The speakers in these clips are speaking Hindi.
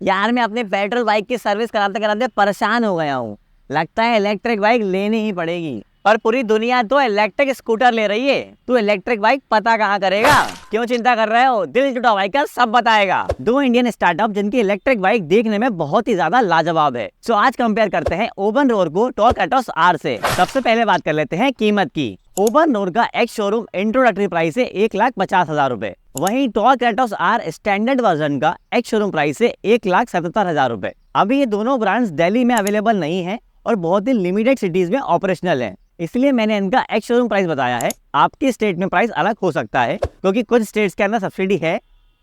यार मैं अपने पेट्रोल बाइक की सर्विस कराते कराते परेशान हो गया हूँ। लगता है इलेक्ट्रिक बाइक लेनी ही पड़ेगी। और पूरी दुनिया तो इलेक्ट्रिक स्कूटर ले रही है, तू इलेक्ट्रिक बाइक पता कहाँ करेगा? क्यों चिंता कर रहे हो? दिल जुटा बाइकर सब बताएगा। दो इंडियन स्टार्टअप जिनकी इलेक्ट्रिक बाइक देखने में बहुत ही ज्यादा लाजवाब है। सो आज कंपेयर करते हैं ओबन रोर को टॉर्क एटोस R से। सबसे पहले बात कर लेते हैं कीमत की। ओबन रोर का एक्स शोरूम इंट्रोडक्टरी प्राइस है 1,50,000 रुपए। वहीं टॉर्क एटोस R स्टैंडर्ड वर्जन का एक्स शोरूम प्राइस है 1,77,000 रुपए। अभी ये दोनों ब्रांड्स दिल्ली में अवेलेबल नहीं है और बहुत ही लिमिटेड सिटीज में ऑपरेशनल है, इसलिए मैंने इनका एक्स शोरूम प्राइस बताया है। आपके स्टेट में प्राइस अलग हो सकता है क्योंकि कुछ स्टेट्स के अंदर सब्सिडी है,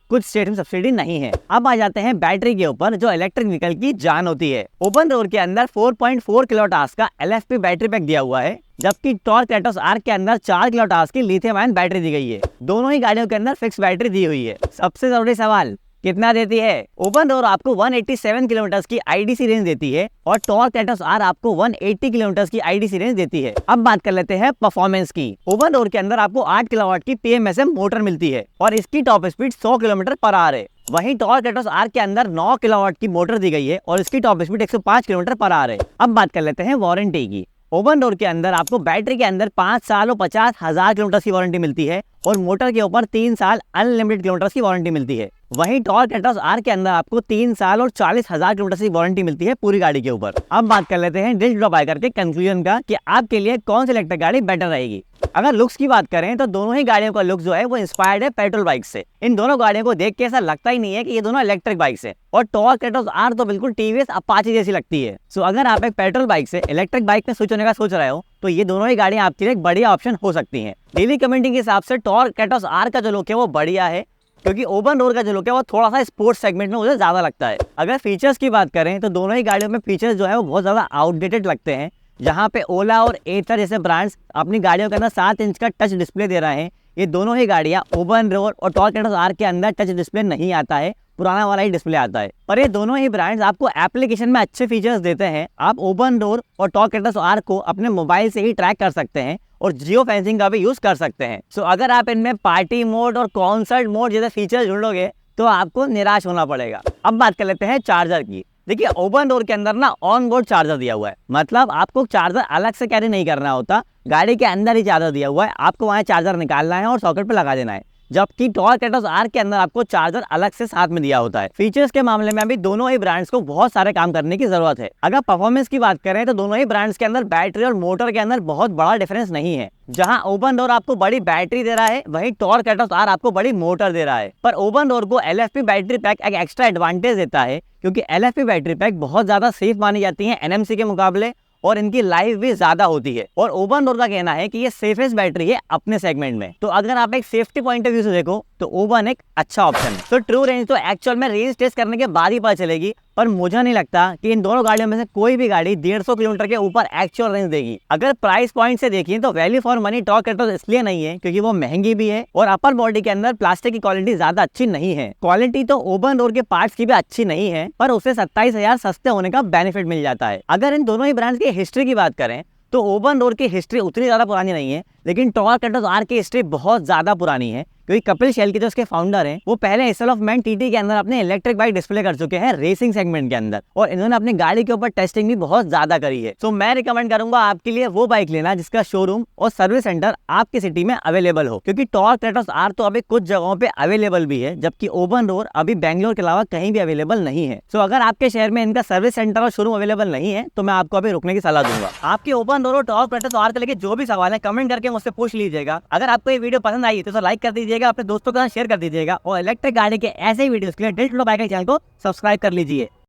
कुछ स्टेट में सब्सिडी नहीं है। अब आ जाते हैं बैटरी के ऊपर, जो इलेक्ट्रिक व्हीकल की जान होती है। ओबन रोर के अंदर 4.4 किलोवाट आवर्स का LFP बैटरी पैक दिया हुआ है, जबकि टॉर्क एटोस R के अंदर 4 किलोवाट आवर्स की लिथियम आयन बैटरी दी गई है। दोनों ही गाड़ियों के अंदर फिक्स बैटरी दी हुई है। सबसे जरूरी सवाल, कितना देती है? ओबन रोर आपको 187 किलोमीटर की IDC रेंज देती है और टॉर्क एटोस R आपको 180 किलोमीटर की IDC रेंज देती है। अब बात कर लेते हैं परफॉर्मेंस की। ओबन रोर के अंदर आपको 8 किलोवाट की PMSM मोटर मिलती है और इसकी top speed 100 kilometre per hour है। वहीं टॉर्क एटोस R के अंदर 9 किलोवाट की मोटर दी गई है और इसकी top speed 105 kilometre per hour है। अब बात कर लेते हैं वारंटी की। ओबन रोर के अंदर आपको बैटरी के अंदर 5 साल और 50,000 किलोमीटर की वारंटी मिलती है और मोटर के ऊपर 3 साल अनलिमिटेड किलोमीटर की वारंटी मिलती है। वहीं टॉर्क एटोस R के अंदर आपको 3 साल और 40,000 किलोमीटर की वारंटी मिलती है पूरी गाड़ी के ऊपर। अब बात कर लेते हैं दिल जुटा बाइकर के कंक्लूजन का कि आपके लिए कौन सी इलेक्ट्रिक गाड़ी बेटर रहेगी। अगर लुक्स की बात करें तो दोनों ही गाड़ियों का लुक जो है वो इंस्पायर्ड है पेट्रोल बाइक से। इन दोनों गाड़ियों को देख के ऐसा लगता ही नहीं है कि ये दोनों इलेक्ट्रिक बाइक्स है। और टॉर्क एटोस R तो बिल्कुल TVS अपाचे जैसी लगती है। सो अगर आप एक पेट्रोल बाइक से इलेक्ट्रिक बाइक में स्विच होने का सोच रहे हो तो ये दोनों ही गाड़ियां आपके लिए एक बढ़िया ऑप्शन हो सकती हैं। डेली कमेंटिंग के हिसाब से टॉर्क एटोस R का जो लुक है वो बढ़िया है, क्योंकि ओबन रोर का जो लुक है वो थोड़ा सा स्पोर्ट्स सेगमेंट में मुझे ज्यादा लगता है। अगर फीचर्स की बात करें तो दोनों ही गाड़ियों में फीचर्स जो है वो बहुत ज्यादा आउटडेटेड लगते हैं। जहां पे ओला और एथर जैसे ब्रांड्स अपनी गाड़ियों के अंदर 7 इंच का टच डिस्प्ले दे रहे हैं, ये दोनों ही गाड़ियां ओबन रोर और टॉर्क एटोस R के अंदर टच डिस्प्ले नहीं आता है, पुराना वाला ही डिस्प्ले आता है। पर ये दोनों ही ब्रांड्स आपको एप्लीकेशन में अच्छे फीचर्स देते हैं। आप ओबन रोर और टॉर्क एटोस R को अपने मोबाइल से ही ट्रैक कर सकते हैं और जियो फेंसिंग का भी यूज कर सकते हैं। सो अगर आप इनमें पार्टी मोड और कॉन्सर्ट मोड जैसे फीचर ढूंढोगे तो आपको निराश होना पड़ेगा। अब बात कर लेते हैं चार्जर की। देखिए ओबन रोर के अंदर ना ऑन बोर्ड चार्जर दिया हुआ है, मतलब आपको चार्जर अलग से कैरी नहीं करना होता, गाड़ी के अंदर ही चार्जर दिया हुआ है, आपको वहाँ चार्जर निकालना है और सॉकेट पे लगा देना है। जबकि टॉर्क एटोस R के अंदर आपको चार्जर अलग से साथ में दिया होता है। फीचर्स के मामले में अभी दोनों ही ब्रांड्स को बहुत सारे काम करने की जरूरत है। अगर परफॉर्मेंस की बात करें तो दोनों ही ब्रांड्स के अंदर बैटरी और मोटर के अंदर बहुत बड़ा डिफरेंस नहीं है। जहां ओबन रोर आपको बड़ी बैटरी दे रहा है, वहीं टॉर्क एटोस R आपको बड़ी मोटर दे रहा है। पर ओबन रोर को LFP बैटरी पैक एक एक्स्ट्रा एडवांटेज देता है, क्योंकि LFP बैटरी पैक बहुत ज्यादा सेफ मानी जाती है NMC के मुकाबले और इनकी लाइफ भी ज्यादा होती है। और ओबन रोर का कहना है कि ये सेफेस्ट बैटरी है अपने सेगमेंट में। तो अगर आप एक सेफ्टी पॉइंट ऑफ व्यू से देखो तो ओबन एक अच्छा ऑप्शन है। तो ट्रू रेंज तो एक्चुअल में रेंज टेस्ट करने के बाद ही पता चलेगी, पर मुझे नहीं लगता कि इन दोनों गाड़ियों में से कोई भी गाड़ी 150 किलोमीटर के ऊपर एक्चुअल रेंज देगी। अगर प्राइस पॉइंट से देखिए तो वैल्यू फॉर मनी टॉर्क एटोस इसलिए नहीं है क्योंकि वो महंगी भी है और अपर बॉडी के अंदर प्लास्टिक की क्वालिटी ज्यादा अच्छी नहीं है। क्वालिटी तो ओबन रोर के पार्ट्स की भी अच्छी नहीं है, पर उसे 27,000 सस्ते होने का बेनिफिट मिल जाता है। अगर इन दोनों ही ब्रांड्स की हिस्ट्री की बात करें तो ओबन रोर की हिस्ट्री उतनी ज्यादा पुरानी नहीं है, लेकिन टॉर्क एटोस R की हिस्ट्री बहुत ज्यादा पुरानी है, क्योंकि कपिल शेल्के जो उसके फाउंडर हैं वो पहले एसएल ऑफ मैन TT के अंदर अपने इलेक्ट्रिक बाइक डिस्प्ले कर चुके हैं रेसिंग सेगमेंट के अंदर, और इन्होंने अपनी गाड़ी के ऊपर टेस्टिंग भी बहुत ज्यादा करी है। तो मैं रिकमेंड करूंगा आपके लिए वो बाइक लेना जिसका शोरूम और सर्विस सेंटर आपकी सिटी में अवेलेबल हो, क्योंकि टॉर्क एटोस R तो अभी कुछ जगहों पे अवेलेबल भी है, जबकि ओबन रोर अभी बैंगलोर के अलावा कहीं भी अवेलेबल नहीं है। तो अगर आपके शहर में इनका सर्विस सेंटर और शोरूम अवेलेबल नहीं है तो मैं आपको अभी रुकने की सलाह दूंगा। आपके ओबन रोर और टॉर्क एटोस R के लेके जो भी सवाल है कमेंट करके मुझसे पूछ लीजिएगा। अगर आपको ये वीडियो पसंद आई तो लाइक कर दीजिएगा, अपने दोस्तों के साथ शेयर कर दीजिएगा और इलेक्ट्रिक गाड़ी के ऐसे ही वीडियोस के लिए दिल जुटा बाइकर चैनल को सब्सक्राइब कर लीजिए।